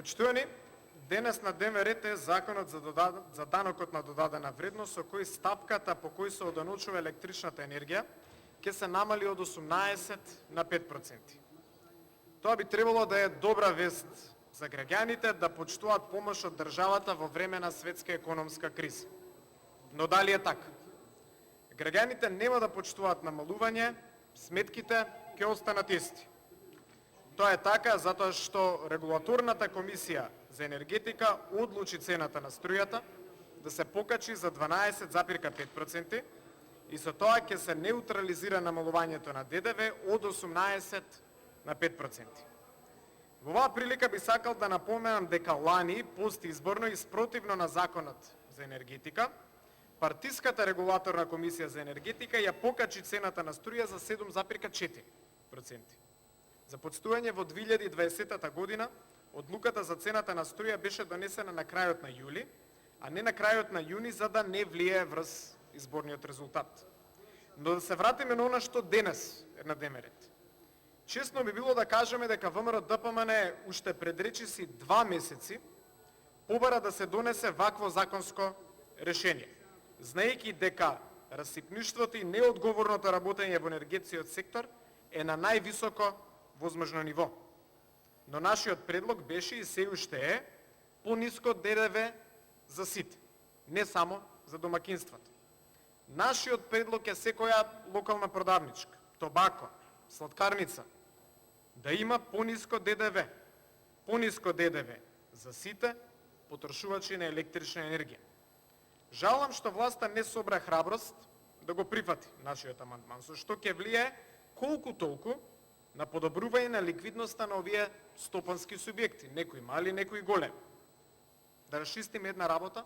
Почитувани, денес на дневен ред е Законот за данокот на додадена вредност, со кој стапката по кој се одоночува електричната енергија ќе се намали од 18 на 5%. Тоа би требало да е добра вест за граѓаните да почитуваат помош од државата во време на светска економска криза. Но дали е така? Граѓаните нема да почитуваат намалување, сметките ќе останат исти. Тоа е така затоа што Регулаторната комисија за енергетика одлучи цената на струјата да се покачи за 12,5% и со тоа ќе се неутрализира намалувањето на ДДВ од 18 на 5%. Во оваа прилика би сакал да напоменам дека лани, постизборно и спротивно на Законот за енергетика, партиската Регулаторна комисија за енергетика ја покачи цената на струја за 7,4%. За подстување во 2020 година, одлуката за цената на струја беше донесена на крајот на јули, а не на крајот на јуни, за да не влие врз изборниот резултат. Но да се вратиме на она што денес е на дневен ред. Честно би било да кажеме дека ВМРО ДПМН уште пред речиси 2 месеци побара да се донесе вакво законско решение, знаејќи дека расипништвото и неодговорното работење во енергетскиот сектор е на највисоко возможно ниво. Но нашиот предлог беше и се уште е пониско ДДВ за сите, не само за домакинствата. Нашиот предлог е секоја локална продавничка, тобако, сладкарница, да има пониско ДДВ. Пониско ДДВ за сите потрошувачи на електрична енергија. Жалам што власта не собра храброст да го прифати нашиот амандман, со што ќе влие колку толку на подобрување на ликвидноста на овие стопански субјекти, некои мали, некои големи. Да расчистиме една работа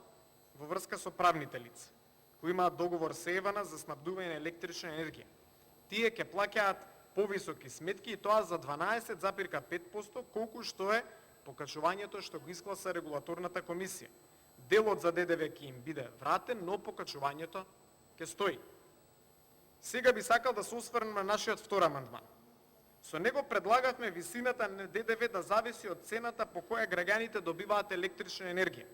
во врска со правните лица, кои имаат договор со ЕВН за снабдување на електрична енергија. Тие ќе плаќаат повисоки сметки и тоа за 12,5%, колку што е покачувањето што го искласа Регулаторната комисија. Делот за ДДВ ќе им биде вратен, но покачувањето ќе стои. Сега би сакал да се осврнем на нашиот втор амандман. Со него предлагавме висината на ДДВ да зависи од цената по која граѓаните добиваат електрична енергија.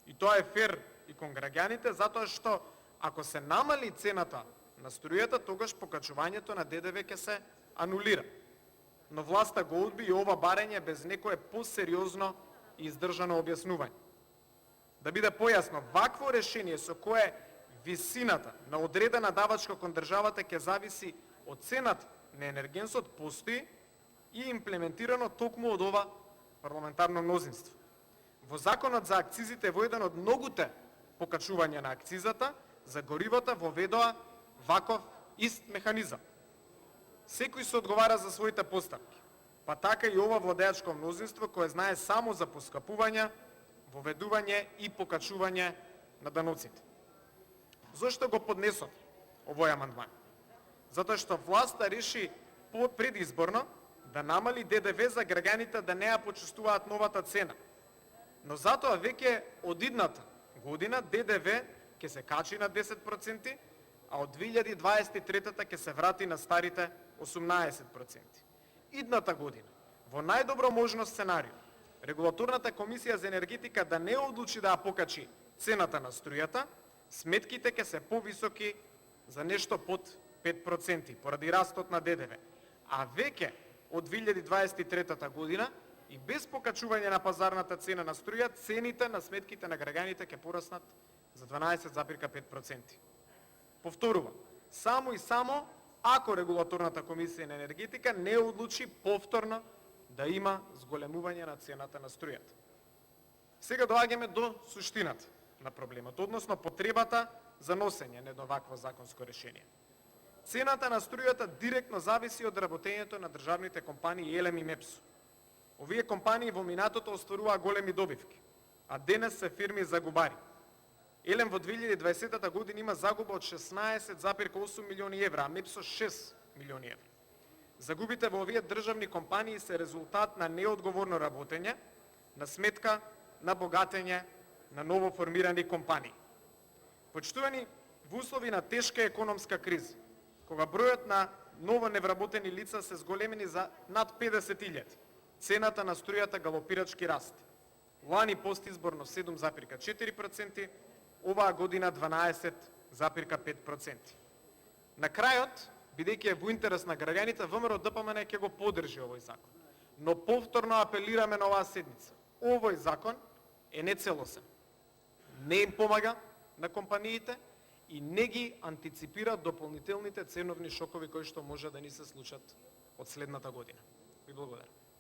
И тоа е фер и кон граѓаните, затоа што ако се намали цената на струјата, тогаш покачувањето на ДДВ ќе се анулира. Но власта го одби и ова барање без некое посериозно и издржано објаснување. Да биде појасно, вакво решение со кое висината на одредена давачка кон државата ќе зависи од цената на енергенсот постои и имплементирано токму од ова парламентарно мнозинство. Во Законот за акцизите во еден од многуте покачувања на акцизата за горивата воведоа ваков ист механизам. Секој се одговара за своите постапки, па така и ова владеачко мнозинство кое знае само за поскапување, воведување и покачување на даноците. Зошто го поднесов овој амандман? Затоа што власта реши предизборно да намали ДДВ за граѓаните да не ја почувствуваат новата цена. Но затоа веќе од идната година ДДВ ќе се качи на 10%, а од 2023 ќе се врати на старите 18%. Идната година, во најдобро можно сценарио, Регулаторната комисија за енергетика да не одлучи да ја покачи цената на струјата, сметките ќе се повисоки за нешто под 5% поради растот на ДДВ. А веќе од 2023 година и без покачување на пазарната цена на струја, цените на сметките на граѓаните ќе пораснат за 12,5%. Повторувам, само и само ако Регулаторната комисија на енергетика не одлучи повторно да има зголемување на цената на струјата. Сега доаѓаме до суштината на проблемот, односно потребата за носење на едно вакво законско решение. Цената на струјата директно зависи од работењето на државните компании ЕЛЕМ и МЕПСО. Овие компании во минатото остваруваа големи добивки, а денес се фирми загубари. ЕЛЕМ во 2020 година има загуба од 16,8 милиони евра, а МЕПСО 6 милиони евра. Загубите во овие државни компании се резултат на неодговорно работење, на сметка на богатење на новоформирани компании. Почитувани, во услови на тешка економска криза, кога бројот на ново невработени лица се зголемени за над 50.000, цената на струјата галопирачки расте. лани постизборно 7,4%, оваа година 12,5%. На крајот, бидејќи е во интерес на граѓаните, ВМРО ДПМН ќе го поддржи овој закон. Но повторно апелираме на оваа седница. Овој закон е нецелосен. Не им помага на компаниите и не ги антиципира дополнителните ценовни шокови кои што може да ни се случат од следната година. Ви благодарам.